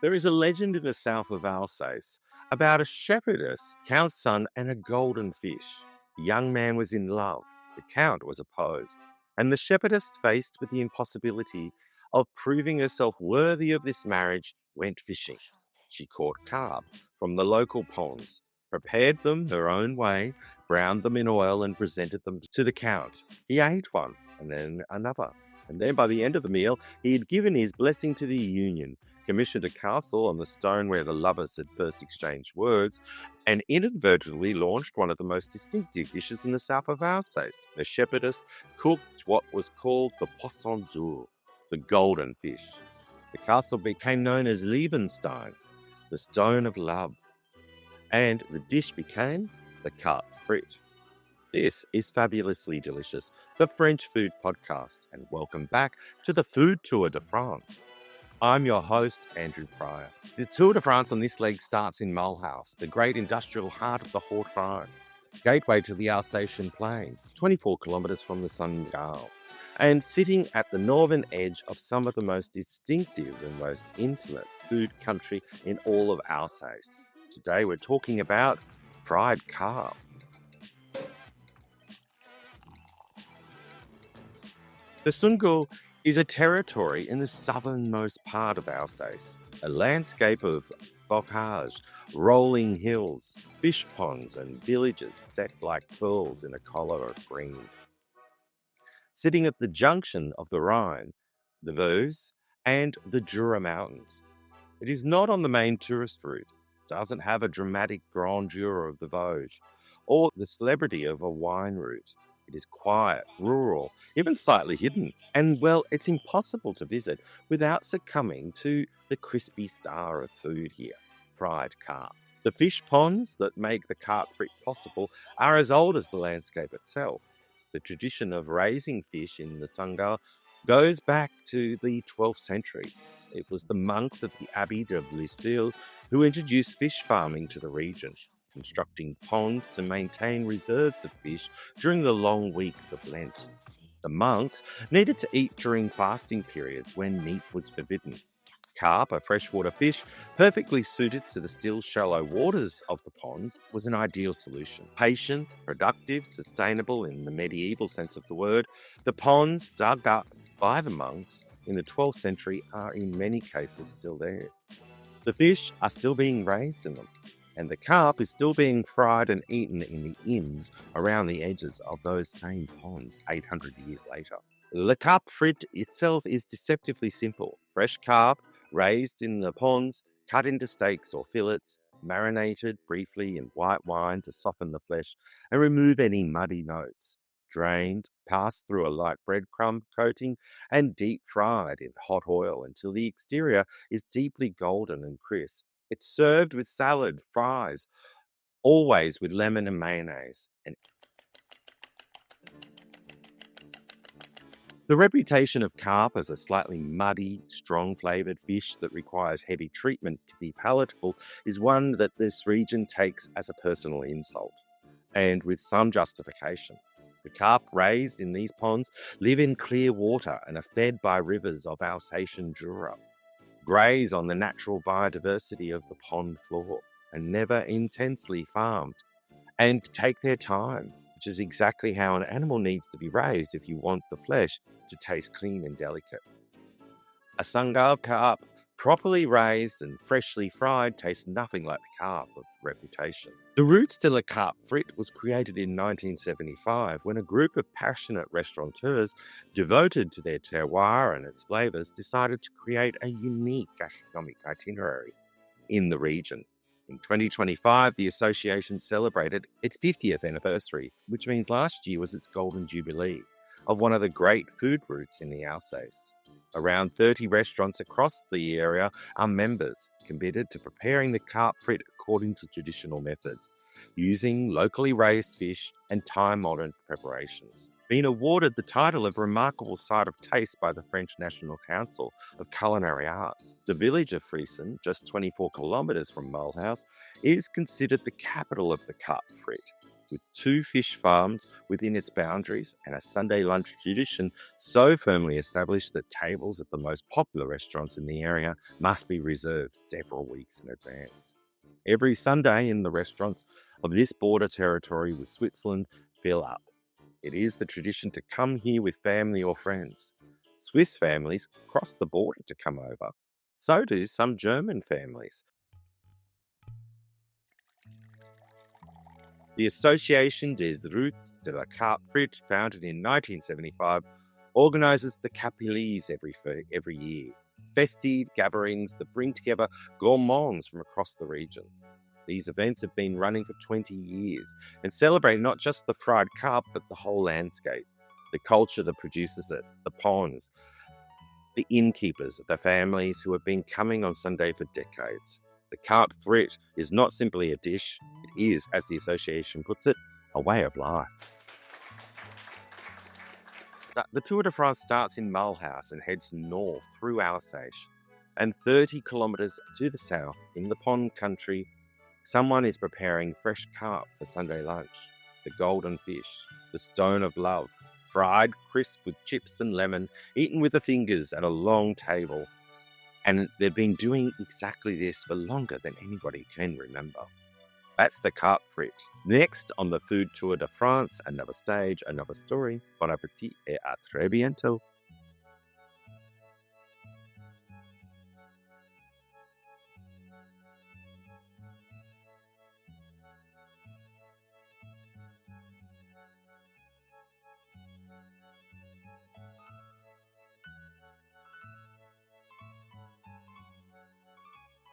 There is a legend in the south of Alsace about a shepherdess, count's son, and a golden fish. The young man was in love, the count was opposed, and the shepherdess, faced with the impossibility of proving herself worthy of this marriage, went fishing. She caught carp from the local ponds, prepared them her own way, browned them in oil, and presented them to the count. He ate one, and then another. And then by the end of the meal, he had given his blessing to the union, commissioned a castle on the stone where the lovers had first exchanged words, and inadvertently launched one of the most distinctive dishes in the south of Alsace. The shepherdess cooked what was called the poisson d'or, the golden fish. The castle became known as Liebenstein, the stone of love, and the dish became the carpe frite. This is Fabulously Delicious, the French food podcast, and welcome back to the Food Tour de France. I'm your host, Andrew Pryor. The Tour de France on this leg starts in Mulhouse, the great industrial heart of the Haut-Rhin, gateway to the Alsatian plains, 24 kilometres from the Sundgau, and sitting at the northern edge of some of the most distinctive and most intimate food country in all of Alsace. Today we're talking about fried carp. The Sundgau is a territory in the southernmost part of Alsace, a landscape of bocage, rolling hills, fish ponds and villages set like pearls in a collar of green. Sitting at the junction of the Rhine, the Vosges and the Jura Mountains. It is not on the main tourist route, doesn't have a dramatic grandeur of the Vosges, or the celebrity of a wine route. It is quiet, rural, even slightly hidden, and well, it's impossible to visit without succumbing to the crispy star of food here, fried carp. The fish ponds that make the carp frite possible are as old as the landscape itself. The tradition of raising fish in the Sundgau goes back to the 12th century. It was the monks of the Abbey of Lucelle who introduced fish farming to the region, constructing ponds to maintain reserves of fish during the long weeks of Lent. The monks needed to eat during fasting periods when meat was forbidden. Carp, a freshwater fish, perfectly suited to the still shallow waters of the ponds, was an ideal solution. Patient, productive, sustainable in the medieval sense of the word, the ponds dug up by the monks in the 12th century are in many cases still there. The fish are still being raised in them, and the carp is still being fried and eaten in the inns around the edges of those same ponds 800 years later. The carpe frite itself is deceptively simple. Fresh carp, raised in the ponds, cut into steaks or fillets, marinated briefly in white wine to soften the flesh and remove any muddy notes. Drained, passed through a light breadcrumb coating, and deep fried in hot oil until the exterior is deeply golden and crisp. It's served with salad, fries, always with lemon and mayonnaise. And the reputation of carp as a slightly muddy, strong-flavoured fish that requires heavy treatment to be palatable is one that this region takes as a personal insult, and with some justification. The carp raised in these ponds live in clear water and are fed by rivers of Alsatian Jura, graze on the natural biodiversity of the pond floor, and never intensely farmed, and take their time, which is exactly how an animal needs to be raised if you want the flesh to taste clean and delicate. A Sundgau carp, properly raised and freshly fried, tastes nothing like the carp of reputation. The route to la carpe frite was created in 1975 when a group of passionate restaurateurs devoted to their terroir and its flavours decided to create a unique gastronomic itinerary in the region. In 2025, the association celebrated its 50th anniversary, which means last year was its golden jubilee of one of the great food routes in the Alsace. Around 30 restaurants across the area are members, committed to preparing the carpe frite according to traditional methods, using locally raised fish and time-honoured preparations. Being awarded the title of Remarkable Sight of Taste by the French National Council of Culinary Arts. The village of Friesen, just 24 kilometres from Mulhouse, is considered the capital of the carpe frite. with 2 fish farms within its boundaries and a Sunday lunch tradition so firmly established that tables at the most popular restaurants in the area must be reserved several weeks in advance. Every Sunday in the restaurants of this border territory with Switzerland fill up. It is the tradition to come here with family or friends. Swiss families cross the border to come over. So do some German families. The Association des Routes de la Carpe Frite, founded in 1975, organises the Capillis every year, festive gatherings that bring together gourmands from across the region. These events have been running for 20 years and celebrate not just the fried carp, but the whole landscape, the culture that produces it, the ponds, the innkeepers, the families who have been coming on Sunday for decades. The carp frite is not simply a dish, it is, as the association puts it, a way of life. The Tour de France starts in Mulhouse and heads north through Alsace. And 30 kilometres to the south, in the pond country, someone is preparing fresh carp for Sunday lunch. The golden fish, the stone of love, fried crisp with chips and lemon, eaten with the fingers at a long table. And they've been doing exactly this for longer than anybody can remember. That's the carp frite. Next on the Food Tour de France, another stage, another story. Bon appétit et à très bientôt.